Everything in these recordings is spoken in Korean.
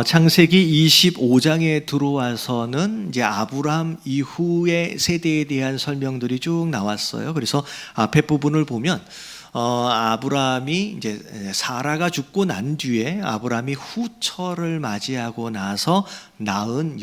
창세기 25장에 들어와서는 이제 아브라함 이후의 세대에 대한 설명들이 쭉 나왔어요. 그래서 앞에 부분을 보면 아브라함이 이제 사라가 죽고 난 뒤에 아브라함이 후처를 맞이하고 나서 낳은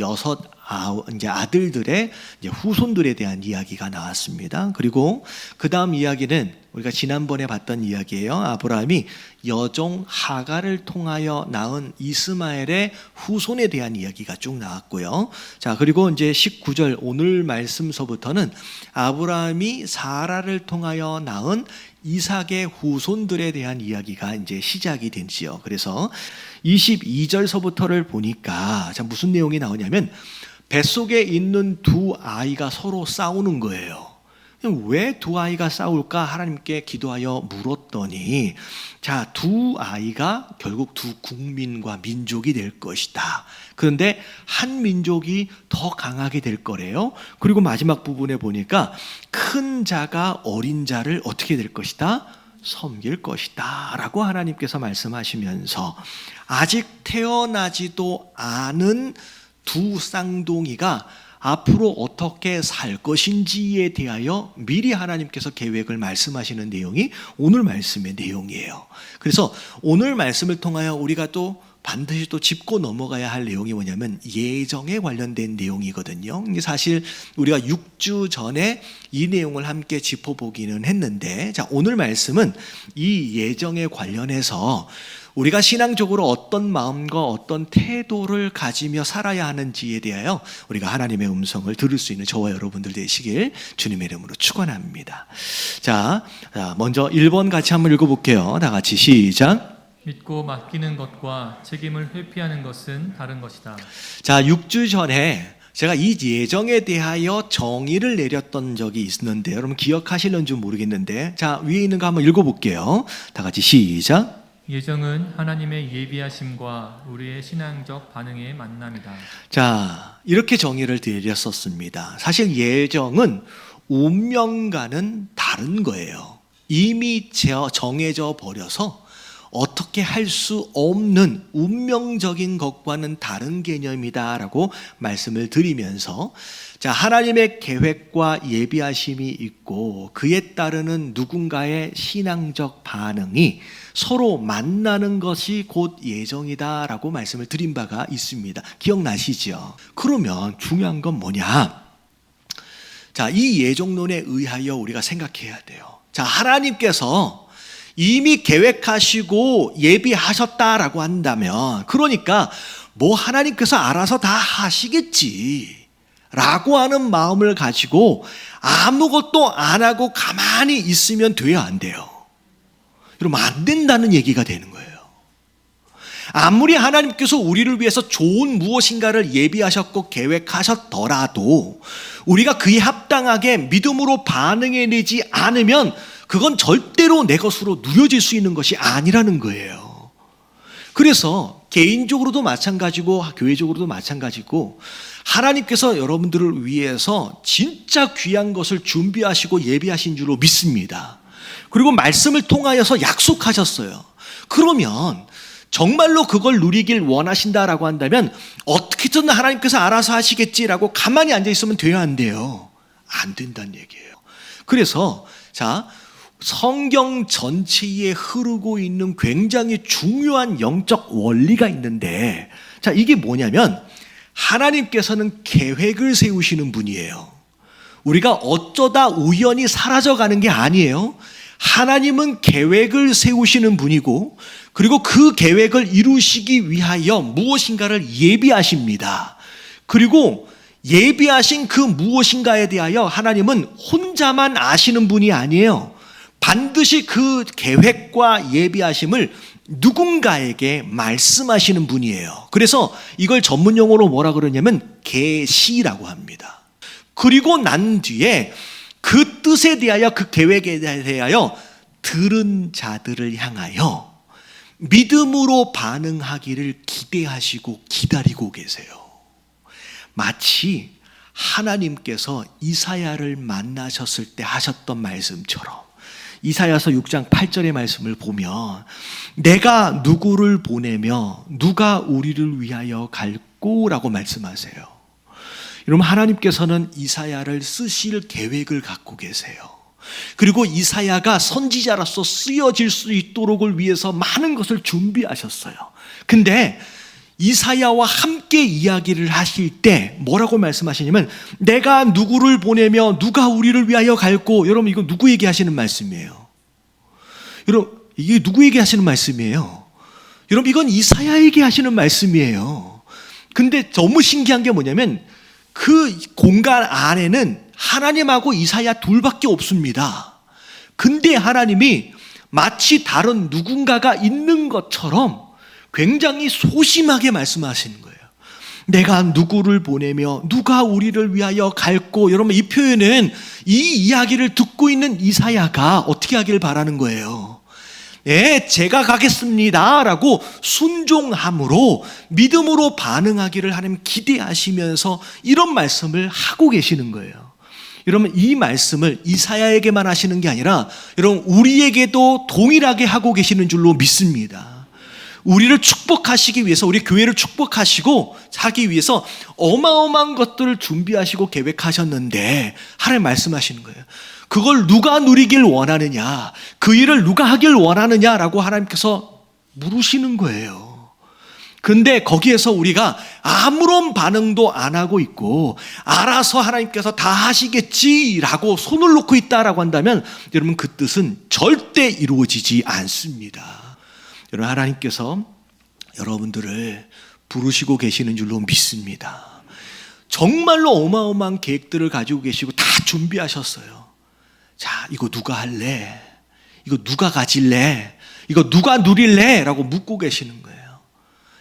이제 아들들의 이제 후손들에 대한 이야기가 나왔습니다. 그리고 그 다음 이야기는 우리가 지난번에 봤던 이야기예요. 아브라함이 여종 하갈을 통하여 낳은 이스마엘의 후손에 대한 이야기가 쭉 나왔고요. 자, 그리고 이제 19절 오늘 말씀서부터는 아브라함이 사라를 통하여 낳은 이삭의 후손들에 대한 이야기가 이제 시작이 되지요. 그래서 22절서부터를 보니까 자, 무슨 내용이 나오냐면 뱃속에 있는 두 아이가 서로 싸우는 거예요. 왜 두 아이가 싸울까 하나님께 기도하여 물었더니 자, 두 아이가 결국 두 국민과 민족이 될 것이다. 그런데 한 민족이 더 강하게 될 거래요. 그리고 마지막 부분에 보니까 큰 자가 어린 자를 어떻게 될 것이다? 섬길 것이다 라고 하나님께서 말씀하시면서 아직 태어나지도 않은 두 쌍둥이가 앞으로 어떻게 살 것인지에 대하여 미리 하나님께서 계획을 말씀하시는 내용이 오늘 말씀의 내용이에요. 그래서 오늘 말씀을 통하여 우리가 또 반드시 또 짚고 넘어가야 할 내용이 뭐냐면 예정에 관련된 내용이거든요. 사실 우리가 6주 전에 이 내용을 함께 짚어보기는 했는데 자, 오늘 말씀은 이 예정에 관련해서 우리가 신앙적으로 어떤 마음과 어떤 태도를 가지며 살아야 하는지에 대하여 우리가 하나님의 음성을 들을 수 있는 저와 여러분들 되시길 주님의 이름으로 축원합니다. 자, 먼저 1번 같이 한번 읽어볼게요. 다 같이 시작. 믿고 맡기는 것과 책임을 회피하는 것은 다른 것이다. 자, 6주 전에 제가 이 예정에 대하여 정의를 내렸던 적이 있었는데 여러분 기억하실는지 모르겠는데 자, 위에 있는 거 한번 읽어볼게요. 다 같이 시작. 예정은 하나님의 예비하심과 우리의 신앙적 반응의 만남이다. 자, 이렇게 정의를 드렸었습니다. 사실 예정은 운명과는 다른 거예요. 이미 정해져 버려서 어떻게 할 수 없는 운명적인 것과는 다른 개념이다라고 말씀을 드리면서 자, 하나님의 계획과 예비하심이 있고 그에 따르는 누군가의 신앙적 반응이 서로 만나는 것이 곧 예정이다라고 말씀을 드린 바가 있습니다. 기억나시죠? 그러면 중요한 건 뭐냐? 자, 이 예정론에 의하여 우리가 생각해야 돼요. 자, 하나님께서 이미 계획하시고 예비하셨다라고 한다면 그러니까 뭐 하나님께서 알아서 다 하시겠지 라고 하는 마음을 가지고 아무것도 안 하고 가만히 있으면 돼야 안 돼요. 그러면 안 된다는 얘기가 되는 거예요. 아무리 하나님께서 우리를 위해서 좋은 무엇인가를 예비하셨고 계획하셨더라도 우리가 그에 합당하게 믿음으로 반응해내지 않으면 그건 절대로 내 것으로 누려질 수 있는 것이 아니라는 거예요. 그래서 개인적으로도 마찬가지고 교회적으로도 마찬가지고 하나님께서 여러분들을 위해서 진짜 귀한 것을 준비하시고 예비하신 줄로 믿습니다. 그리고 말씀을 통하여서 약속하셨어요. 그러면 정말로 그걸 누리길 원하신다라고 한다면 어떻게든 하나님께서 알아서 하시겠지라고 가만히 앉아있으면 돼야 안 돼요. 안 된다는 얘기예요. 그래서 자, 성경 전체에 흐르고 있는 굉장히 중요한 영적 원리가 있는데 자, 이게 뭐냐면 하나님께서는 계획을 세우시는 분이에요. 우리가 어쩌다 우연히 사라져가는 게 아니에요. 하나님은 계획을 세우시는 분이고 그리고 그 계획을 이루시기 위하여 무엇인가를 예비하십니다. 그리고 예비하신 그 무엇인가에 대하여 하나님은 혼자만 아시는 분이 아니에요. 반드시 그 계획과 예비하심을 누군가에게 말씀하시는 분이에요. 그래서 이걸 전문 용어로 뭐라 그러냐면 계시라고 합니다. 그리고 난 뒤에 그 뜻에 대하여 그 계획에 대하여 들은 자들을 향하여 믿음으로 반응하기를 기대하시고 기다리고 계세요. 마치 하나님께서 이사야를 만나셨을 때 하셨던 말씀처럼 이사야서 6장 8절의 말씀을 보면 내가 누구를 보내며 누가 우리를 위하여 갈꼬? 라고 말씀하세요. 여러분, 하나님께서는 이사야를 쓰실 계획을 갖고 계세요. 그리고 이사야가 선지자로서 쓰여질 수 있도록을 위해서 많은 것을 준비하셨어요. 근데 이사야와 함께 이야기를 하실 때 뭐라고 말씀하시냐면 내가 누구를 보내며 누가 우리를 위하여 갈꼬? 여러분, 이거 누구에게 하시는 말씀이에요? 여러분, 이게 누구에게 하시는 말씀이에요? 여러분, 이건 이사야에게 하시는 말씀이에요. 근데 너무 신기한 게 뭐냐면 그 공간 안에는 하나님하고 이사야 둘밖에 없습니다. 근데 하나님이 마치 다른 누군가가 있는 것처럼 굉장히 소심하게 말씀하시는 거예요. 내가 누구를 보내며 누가 우리를 위하여 갈꼬? 여러분, 이 표현은 이 이야기를 듣고 있는 이사야가 어떻게 하길 바라는 거예요. 네, 제가 가겠습니다 라고 순종함으로 믿음으로 반응하기를 하나님 기대하시면서 이런 말씀을 하고 계시는 거예요. 여러분, 이 말씀을 이사야에게만 하시는 게 아니라 여러분, 우리에게도 동일하게 하고 계시는 줄로 믿습니다. 우리를 축복하시기 위해서, 우리 교회를 축복하시고 하기 위해서 어마어마한 것들을 준비하시고 계획하셨는데 하나님 말씀하시는 거예요. 그걸 누가 누리길 원하느냐, 그 일을 누가 하길 원하느냐라고 하나님께서 물으시는 거예요. 근데 거기에서 우리가 아무런 반응도 안 하고 있고 알아서 하나님께서 다 하시겠지라고 손을 놓고 있다라고 한다면 여러분, 그 뜻은 절대 이루어지지 않습니다. 여러분, 하나님께서 여러분들을 부르시고 계시는 줄로 믿습니다. 정말로 어마어마한 계획들을 가지고 계시고 다 준비하셨어요. 자, 이거 누가 할래? 이거 누가 가질래? 이거 누가 누릴래? 라고 묻고 계시는 거예요.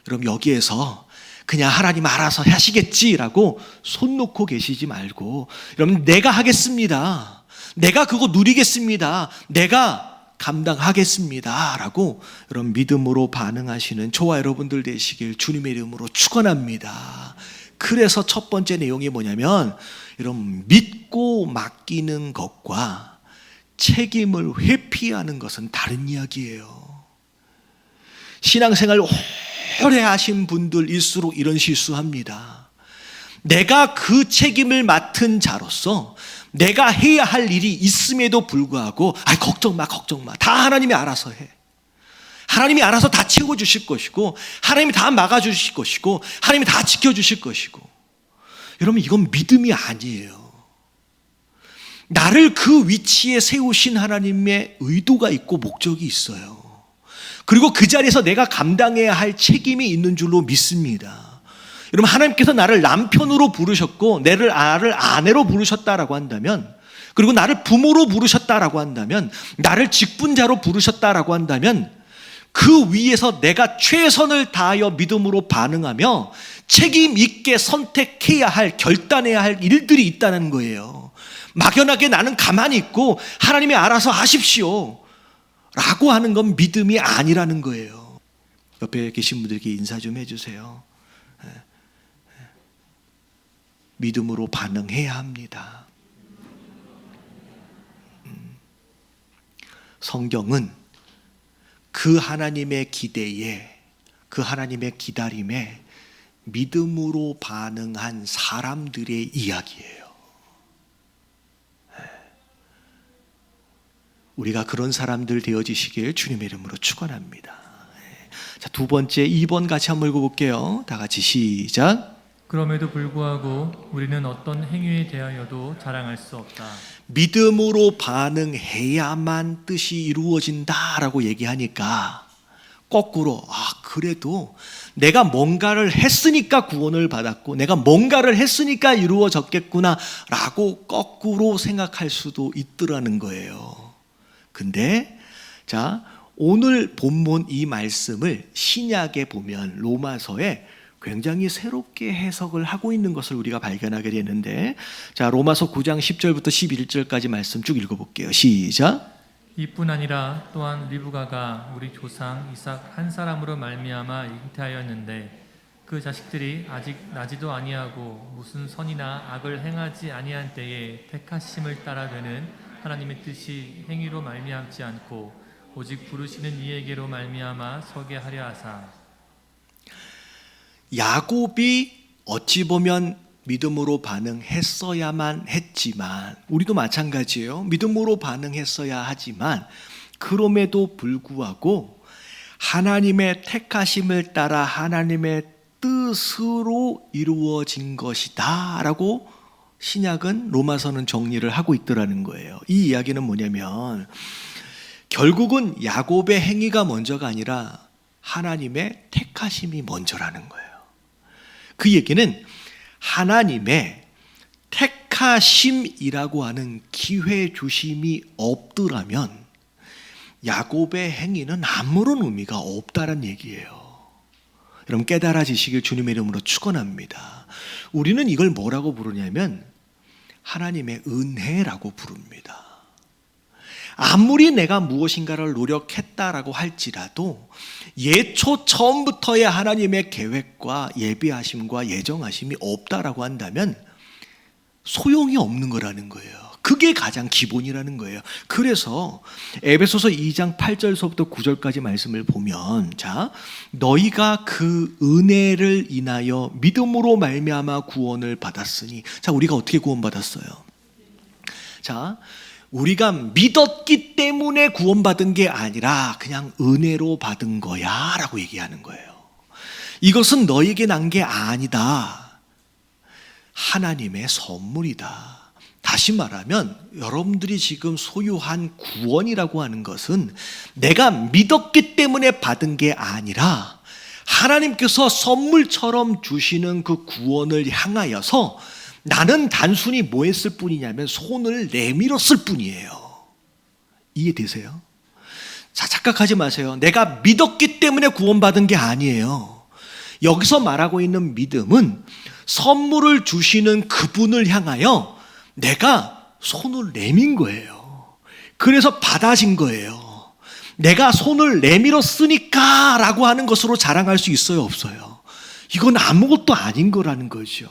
여러분, 여기에서 그냥 하나님 알아서 하시겠지라고 손 놓고 계시지 말고 여러분, 내가 하겠습니다. 내가 그거 누리겠습니다. 내가 감당하겠습니다 라고 여러분 믿음으로 반응하시는 저와 여러분들 되시길 주님의 이름으로 축원합니다. 그래서 첫 번째 내용이 뭐냐면 여러분, 믿고 맡기는 것과 책임을 회피하는 것은 다른 이야기예요. 신앙생활 오래 하신 분들일수록 이런 실수합니다. 내가 그 책임을 맡은 자로서 내가 해야 할 일이 있음에도 불구하고 걱정 마, 걱정 마. 다 하나님이 알아서 해. 하나님이 알아서 다 채워주실 것이고 하나님이 다 막아주실 것이고 하나님이 다 지켜주실 것이고. 여러분, 이건 믿음이 아니에요. 나를 그 위치에 세우신 하나님의 의도가 있고 목적이 있어요. 그리고 그 자리에서 내가 감당해야 할 책임이 있는 줄로 믿습니다. 여러분, 하나님께서 나를 남편으로 부르셨고 나를 아내로 부르셨다라고 한다면, 그리고 나를 부모로 부르셨다라고 한다면, 나를 직분자로 부르셨다라고 한다면 그 위에서 내가 최선을 다하여 믿음으로 반응하며 책임 있게 선택해야 할, 결단해야 할 일들이 있다는 거예요. 막연하게 나는 가만히 있고 하나님이 알아서 하십시오 라고 하는 건 믿음이 아니라는 거예요. 옆에 계신 분들께 인사 좀 해주세요. 믿음으로 반응해야 합니다. 성경은 그 하나님의 기대에, 그 하나님의 기다림에 믿음으로 반응한 사람들의 이야기예요. 우리가 그런 사람들 되어지시길 주님의 이름으로 축원합니다. 자, 두 번째 2번 같이 한번 읽어볼게요. 다 같이 시작. 그럼에도 불구하고 우리는 어떤 행위에 대하여도 자랑할 수 없다. 믿음으로 반응해야만 뜻이 이루어진다라고 얘기하니까 거꾸로 그래도 내가 뭔가를 했으니까 구원을 받았고 내가 뭔가를 했으니까 이루어졌겠구나 라고 거꾸로 생각할 수도 있더라는 거예요. 근데 자, 오늘 본문 이 말씀을 신약에 보면 로마서에 굉장히 새롭게 해석을 하고 있는 것을 우리가 발견하게 되는데, 자, 로마서 9장 10절부터 11절까지 말씀 쭉 읽어볼게요. 시작. 이뿐 아니라 또한 리브가가 우리 조상 이삭 한 사람으로 말미암아 잉태하였는데 그 자식들이 아직 나지도 아니하고 무슨 선이나 악을 행하지 아니한 때에 택하심을 따라 되는 하나님의 뜻이 행위로 말미암지 않고 오직 부르시는 이에게로 말미암아 서게 하려 하사. 야곱이 어찌 보면 믿음으로 반응했어야만 했지만, 우리도 마찬가지예요. 믿음으로 반응했어야 하지만, 그럼에도 불구하고 하나님의 택하심을 따라 하나님의 뜻으로 이루어진 것이다 라고 신약은, 로마서는 정리를 하고 있더라는 거예요. 이 이야기는 뭐냐면 결국은 야곱의 행위가 먼저가 아니라 하나님의 택하심이 먼저라는 거예요. 그 얘기는 하나님의 택하심이라고 하는 기회 주심이 없더라면 야곱의 행위는 아무런 의미가 없다는 얘기예요. 여러분 깨달아지시길 주님의 이름으로 축원합니다. 우리는 이걸 뭐라고 부르냐면 하나님의 은혜라고 부릅니다. 아무리 내가 무엇인가를 노력했다라고 할지라도 예초 처음부터의 하나님의 계획과 예비하심과 예정하심이 없다라고 한다면 소용이 없는 거라는 거예요. 그게 가장 기본이라는 거예요. 그래서 에베소서 2장 8절서부터 9절까지 말씀을 보면, 자, 너희가 그 은혜를 인하여 믿음으로 말미암아 구원을 받았으니, 자, 우리가 어떻게 구원받았어요? 자, 우리가 믿었기 때문에 구원받은 게 아니라 그냥 은혜로 받은 거야 라고 얘기하는 거예요. 이것은 너에게 난 게 아니다. 하나님의 선물이다. 다시 말하면 여러분들이 지금 소유한 구원이라고 하는 것은 내가 믿었기 때문에 받은 게 아니라 하나님께서 선물처럼 주시는 그 구원을 향하여서 나는 단순히 뭐 했을 뿐이냐면 손을 내밀었을 뿐이에요. 이해되세요? 자, 착각하지 마세요. 내가 믿었기 때문에 구원받은 게 아니에요. 여기서 말하고 있는 믿음은 선물을 주시는 그분을 향하여 내가 손을 내민 거예요. 그래서 받아진 거예요. 내가 손을 내밀었으니까 라고 하는 것으로 자랑할 수 있어요, 없어요? 이건 아무것도 아닌 거라는 거죠.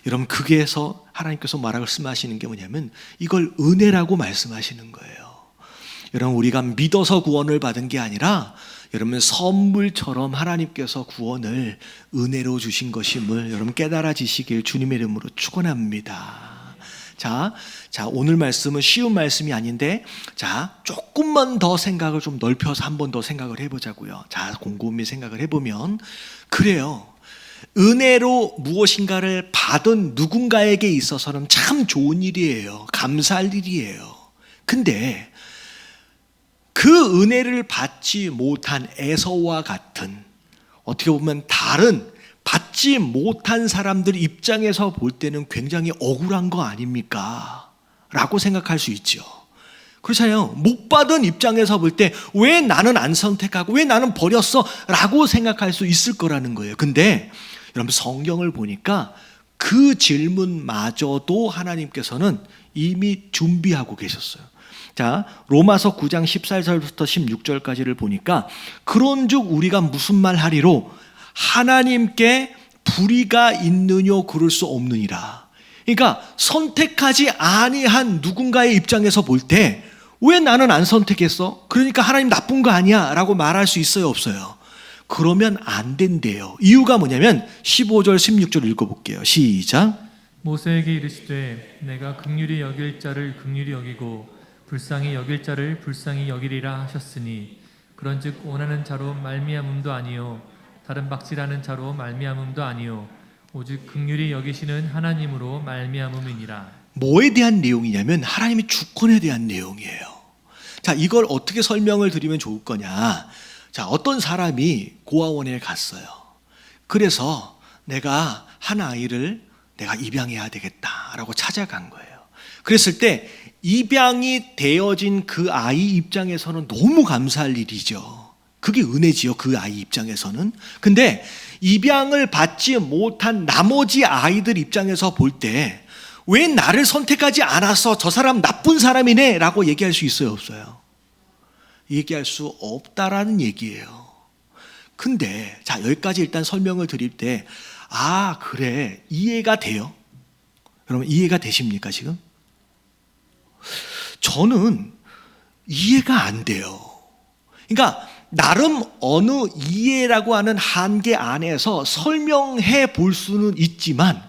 여러분, 거기에서 하나님께서 말씀하시는 게 뭐냐면 이걸 은혜라고 말씀하시는 거예요. 여러분, 우리가 믿어서 구원을 받은 게 아니라 여러분 선물처럼 하나님께서 구원을 은혜로 주신 것임을 여러분 깨달아지시길 주님의 이름으로 축원합니다. 자, 오늘 말씀은 쉬운 말씀이 아닌데, 자, 조금만 더 생각을 좀 넓혀서 한 번 더 생각을 해보자고요. 자, 곰곰이 생각을 해보면 그래요. 은혜로 무엇인가를 받은 누군가에게 있어서는 참 좋은 일이에요. 감사할 일이에요. 근데 그 은혜를 받지 못한 에서와 같은, 어떻게 보면 다른 받지 못한 사람들 입장에서 볼 때는 굉장히 억울한 거 아닙니까? 라고 생각할 수 있죠. 그렇잖아요. 못 받은 입장에서 볼 때 왜 나는 안 선택하고 왜 나는 버렸어? 라고 생각할 수 있을 거라는 거예요. 근데 여러분 성경을 보니까 그 질문마저도 하나님께서는 이미 준비하고 계셨어요. 자, 로마서 9장 14절부터 16절까지를 보니까 그런즉 우리가 무슨 말 하리로 하나님께 불의가 있느뇨 그럴 수 없느니라. 그러니까 선택하지 아니한 누군가의 입장에서 볼 때 왜 나는 안 선택했어? 그러니까 하나님 나쁜 거 아니야 라고 말할 수 있어요, 없어요? 그러면 안 된대요. 이유가 뭐냐면 15절 16절 읽어볼게요. 시작. 모세에게 이르시되 내가 긍휼히 여길 자를 긍휼히 여기고 불쌍히 여길 자를 불쌍히 여기리라 하셨으니 그런즉 원하는 자로 말미암음도 아니요 다른 박질하는 자로 말미암음도 아니요 오직 긍휼히 여기시는 하나님으로 말미암음이니라. 뭐에 대한 내용이냐면 하나님의 주권에 대한 내용이에요. 자, 이걸 어떻게 설명을 드리면 좋을 거냐. 자, 어떤 사람이 고아원에 갔어요. 그래서 내가 한 아이를 내가 입양해야 되겠다라고 찾아간 거예요. 그랬을 때 입양이 되어진 그 아이 입장에서는 너무 감사할 일이죠. 그게 은혜지요, 그 아이 입장에서는. 근데 입양을 받지 못한 나머지 아이들 입장에서 볼 때 왜 나를 선택하지 않았어? 저 사람 나쁜 사람이네 라고 얘기할 수 있어요, 없어요? 얘기할 수 없다라는 얘기예요. 근데 자, 여기까지 일단 설명을 드릴 때 아, 그래, 이해가 돼요? 여러분 이해가 되십니까 지금? 저는 이해가 안 돼요. 그러니까 나름 어느 이해라고 하는 한계 안에서 설명해 볼 수는 있지만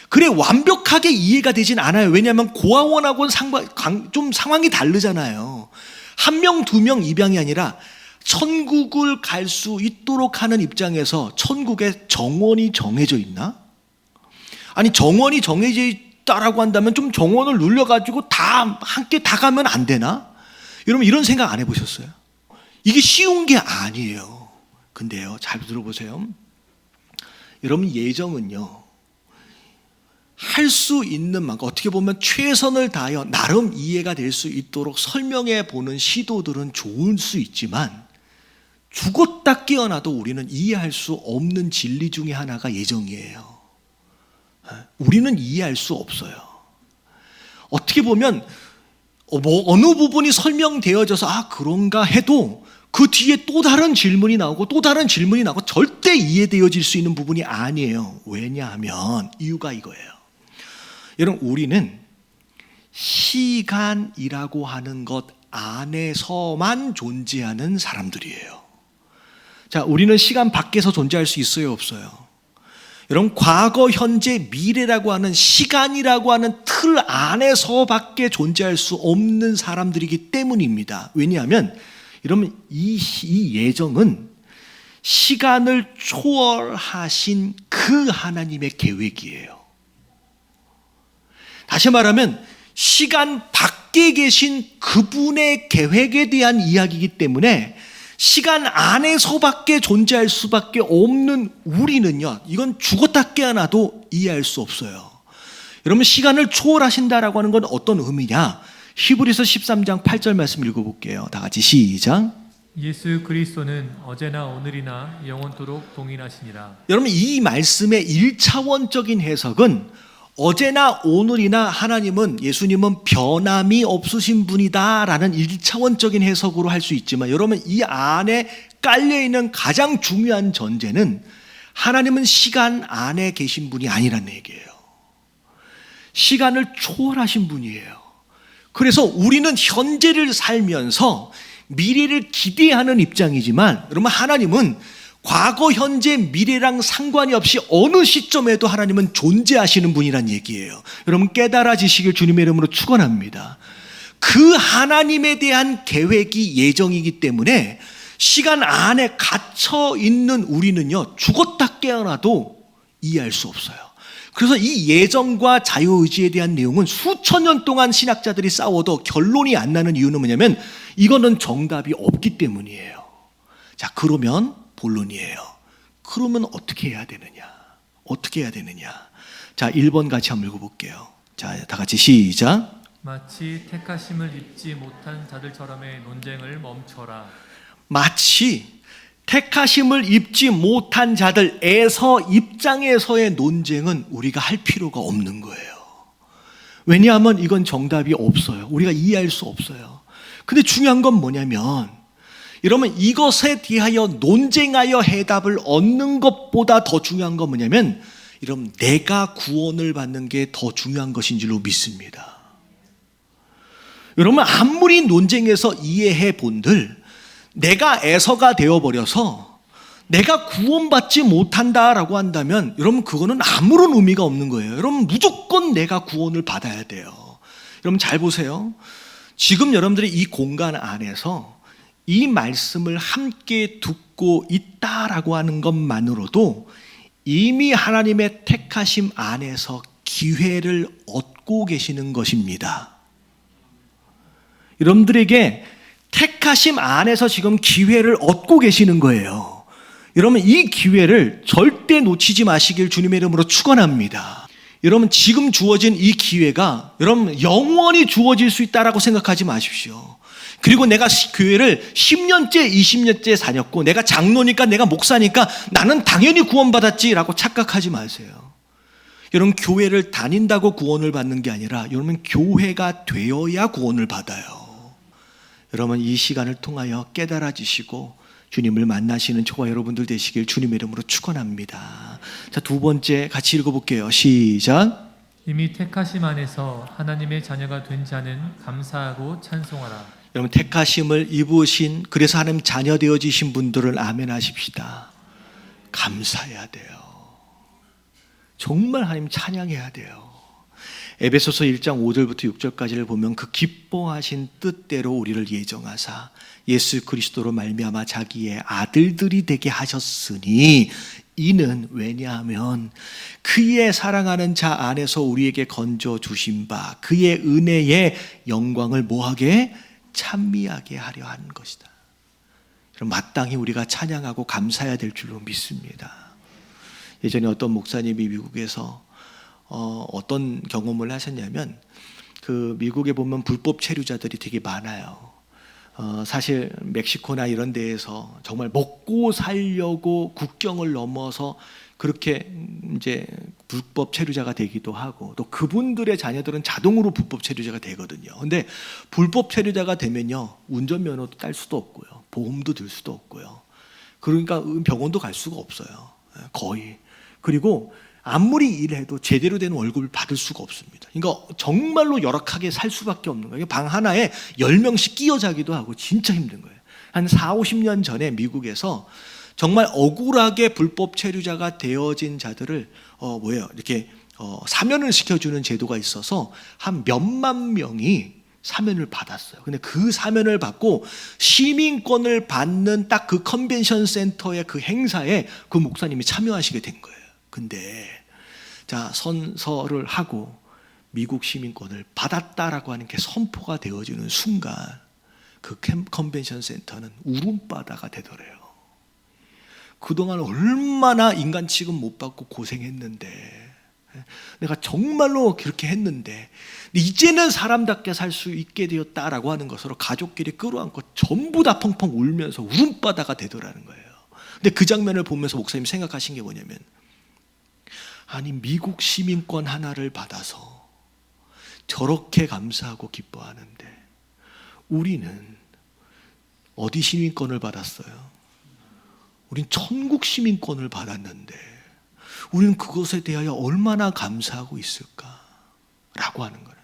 그래 완벽하게 이해가 되진 않아요. 왜냐하면 고아원하고는 좀 상황이 다르잖아요. 한 명, 두 명 입양이 아니라 천국을 갈 수 있도록 하는 입장에서 천국에 정원이 정해져 있나? 아니 정원이 정해져 있다라고 한다면 좀 정원을 눌려가지고 다 함께 다 가면 안 되나? 여러분 이런 생각 안 해보셨어요? 이게 쉬운 게 아니에요. 근데요, 잘 들어보세요. 여러분 예정은요, 할 수 있는 만큼 어떻게 보면 최선을 다하여 나름 이해가 될 수 있도록 설명해 보는 시도들은 좋을 수 있지만 죽었다 깨어나도 우리는 이해할 수 없는 진리 중에 하나가 예정이에요. 우리는 이해할 수 없어요. 어떻게 보면 어느 부분이 설명되어져서 아 그런가 해도 그 뒤에 또 다른 질문이 나오고 또 다른 질문이 나오고 절대 이해되어질 수 있는 부분이 아니에요. 왜냐하면 이유가 이거예요. 여러분 우리는 시간이라고 하는 것 안에서만 존재하는 사람들이에요. 자, 우리는 시간 밖에서 존재할 수 있어요, 없어요? 여러분 과거, 현재, 미래라고 하는 시간이라고 하는 틀 안에서밖에 존재할 수 없는 사람들이기 때문입니다. 왜냐하면 여러분 이 예정은 시간을 초월하신 그 하나님의 계획이에요. 다시 말하면 시간 밖에 계신 그분의 계획에 대한 이야기이기 때문에 시간 안에서밖에 존재할 수밖에 없는 우리는요, 이건 죽었다 깨어나도 이해할 수 없어요. 여러분 시간을 초월하신다라고 하는 건 어떤 의미냐? 히브리서 13장 8절 말씀 읽어볼게요. 다 같이 시작. 예수 그리스도는 어제나 오늘이나 영원토록 동일하시니라. 여러분 이 말씀의 1차원적인 해석은 어제나 오늘이나 하나님은, 예수님은 변함이 없으신 분이다라는 1차원적인 해석으로 할 수 있지만 여러분 이 안에 깔려있는 가장 중요한 전제는 하나님은 시간 안에 계신 분이 아니라는 얘기예요. 시간을 초월하신 분이에요. 그래서 우리는 현재를 살면서 미래를 기대하는 입장이지만 여러분 하나님은 과거, 현재, 미래랑 상관이 없이 어느 시점에도 하나님은 존재하시는 분이란 얘기예요. 여러분 깨달아지시길 주님의 이름으로 축원합니다. 그 하나님에 대한 계획이 예정이기 때문에 시간 안에 갇혀 있는 우리는요 죽었다 깨어나도 이해할 수 없어요. 그래서 이 예정과 자유의지에 대한 내용은 수천 년 동안 신학자들이 싸워도 결론이 안 나는 이유는 뭐냐면 이거는 정답이 없기 때문이에요. 자, 그러면 본론이에요. 그러면 어떻게 해야 되느냐? 어떻게 해야 되느냐? 자, 1번 같이 한번 읽어볼게요. 자, 다 같이 시작. 마치 택하심을 입지 못한 자들처럼의 논쟁을 멈춰라. 마치 택하심을 입지 못한 자들에서 입장에서의 논쟁은 우리가 할 필요가 없는 거예요. 왜냐하면 이건 정답이 없어요. 우리가 이해할 수 없어요. 근데 중요한 건 뭐냐면 여러분 이것에 대하여 논쟁하여 해답을 얻는 것보다 더 중요한 건 뭐냐면 여러분 내가 구원을 받는 게 더 중요한 것인 줄로 믿습니다. 여러분 아무리 논쟁해서 이해해 본들 내가 애서가 되어버려서 내가 구원받지 못한다라고 한다면 여러분 그거는 아무런 의미가 없는 거예요. 여러분 무조건 내가 구원을 받아야 돼요. 여러분 잘 보세요. 지금 여러분들이 이 공간 안에서 이 말씀을 함께 듣고 있다라고 하는 것만으로도 이미 하나님의 택하심 안에서 기회를 얻고 계시는 것입니다. 여러분들에게 택하심 안에서 지금 기회를 얻고 계시는 거예요. 여러분 이 기회를 절대 놓치지 마시길 주님의 이름으로 축원합니다. 여러분 지금 주어진 이 기회가 여러분 영원히 주어질 수 있다라고 생각하지 마십시오. 그리고 내가 교회를 10년째 20년째 다녔고 내가 장로니까 내가 목사니까 나는 당연히 구원받았지라고 착각하지 마세요. 여러분 교회를 다닌다고 구원을 받는 게 아니라 여러분 교회가 되어야 구원을 받아요. 여러분 이 시간을 통하여 깨달아지시고 주님을 만나시는 저와 여러분들 되시길 주님의 이름으로 축원합니다. 자, 두 번째 같이 읽어볼게요. 시작. 이미 택하심 안에서 하나님의 자녀가 된 자는 감사하고 찬송하라. 여러분, 택하심을 입으신, 그래서 하나님 자녀 되어지신 분들은 아멘 하십시다. 감사해야 돼요. 정말 하나님 찬양해야 돼요. 에베소서 1장 5절부터 6절까지를 보면 그 기뻐하신 뜻대로 우리를 예정하사 예수 그리스도로 말미암아 자기의 아들들이 되게 하셨으니, 이는 왜냐하면 그의 사랑하는 자 안에서 우리에게 건져 주신 바 그의 은혜의 영광을 뭐하게? 찬미하게 하려 하는 것이다. 그럼 마땅히 우리가 찬양하고 감사해야 될 줄로 믿습니다. 예전에 어떤 목사님이 미국에서 어떤 경험을 하셨냐면, 그 미국에 보면 불법 체류자들이 되게 많아요. 사실 멕시코나 이런 데에서 정말 먹고 살려고 국경을 넘어서 그렇게 이제 불법 체류자가 되기도 하고, 또 그분들의 자녀들은 자동으로 불법 체류자가 되거든요. 근데 불법 체류자가 되면요, 운전면허도 딸 수도 없고요, 보험도 들 수도 없고요. 그러니까 병원도 갈 수가 없어요, 거의. 그리고 아무리 일해도 제대로 된 월급을 받을 수가 없습니다. 그러니까 정말로 열악하게 살 수밖에 없는 거예요. 방 하나에 10명씩 끼어 자기도 하고 진짜 힘든 거예요. 한 4, 50년 전에 미국에서 정말 억울하게 불법 체류자가 되어진 자들을 이렇게 사면을 시켜주는 제도가 있어서 한 몇만 명이 사면을 받았어요. 근데 그 사면을 받고 시민권을 받는 딱 그 컨벤션 센터의 그 행사에 그 목사님이 참여하시게 된 거예요. 근데 자, 선서를 하고 미국 시민권을 받았다라고 하는 게 선포가 되어지는 순간 그 컨벤션 센터는 울음바다가 되더래요. 그동안 얼마나 인간 취급 못 받고 고생했는데, 내가 정말로 그렇게 했는데 이제는 사람답게 살 수 있게 되었다라고 하는 것으로 가족끼리 끌어안고 전부 다 펑펑 울면서 울음바다가 되더라는 거예요. 근데 그 장면을 보면서 목사님이 생각하신 게 뭐냐면, 아니 미국 시민권 하나를 받아서 저렇게 감사하고 기뻐하는데 우리는 어디 시민권을 받았어요? 우린 천국 시민권을 받았는데 우리는 그것에 대하여 얼마나 감사하고 있을까라고 하는 거예요.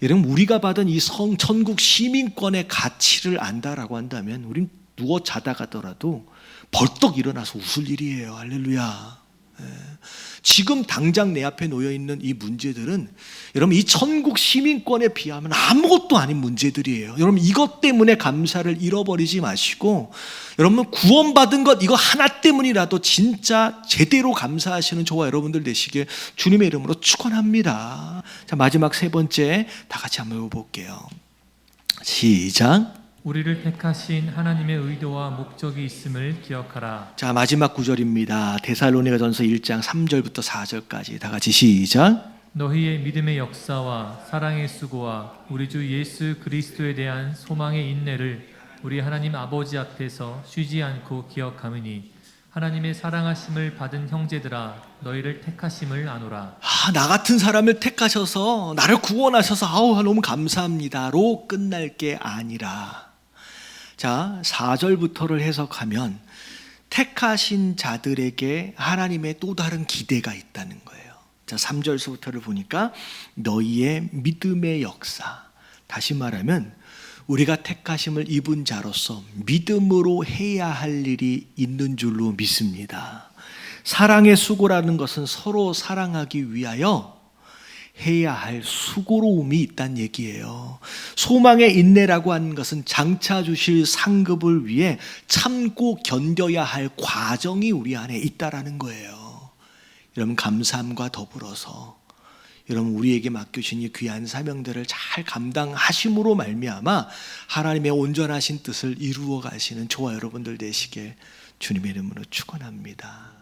여러분, 우리가 받은 이 천국 시민권의 가치를 안다라고 한다면 우린 누워 자다 가더라도 벌떡 일어나서 웃을 일이에요. 할렐루야. 지금 당장 내 앞에 놓여 있는 이 문제들은 여러분 이 천국 시민권에 비하면 아무것도 아닌 문제들이에요. 여러분 이것 때문에 감사를 잃어버리지 마시고, 여러분 구원받은 것 이거 하나 때문이라도 진짜 제대로 감사하시는 저와 여러분들 되시길 주님의 이름으로 축원합니다. 자, 마지막 세 번째 다 같이 한번 해볼게요. 시작. 우리를 택하신 하나님의 의도와 목적이 있음을 기억하라. 자, 마지막 구절입니다. 데살로니가전서 1장 3절부터 4절까지 다 같이 시작. 너희의 믿음의 역사와 사랑의 수고와 우리 주 예수 그리스도에 대한 소망의 인내를 우리 하나님 아버지 앞에서 쉬지 않고 기억하느니, 하나님의 사랑하심을 받은 형제들아 너희를 택하심을 아노라. 나 같은 사람을 택하셔서 나를 구원하셔서 너무 감사합니다로 끝날 게 아니라, 자, 4절부터를 해석하면 택하신 자들에게 하나님의 또 다른 기대가 있다는 거예요. 자, 3절서부터를 보니까 너희의 믿음의 역사, 다시 말하면 우리가 택하심을 입은 자로서 믿음으로 해야 할 일이 있는 줄로 믿습니다. 사랑의 수고라는 것은 서로 사랑하기 위하여 해야 할 수고로움이 있다는 얘기예요. 소망의 인내라고 하는 것은 장차 주실 상급을 위해 참고 견뎌야 할 과정이 우리 안에 있다라는 거예요. 여러분, 감사함과 더불어서 여러분 우리에게 맡겨주신 이 귀한 사명들을 잘 감당하심으로 말미암아 하나님의 온전하신 뜻을 이루어 가시는 저와 여러분들 되시길 주님의 이름으로 축원합니다.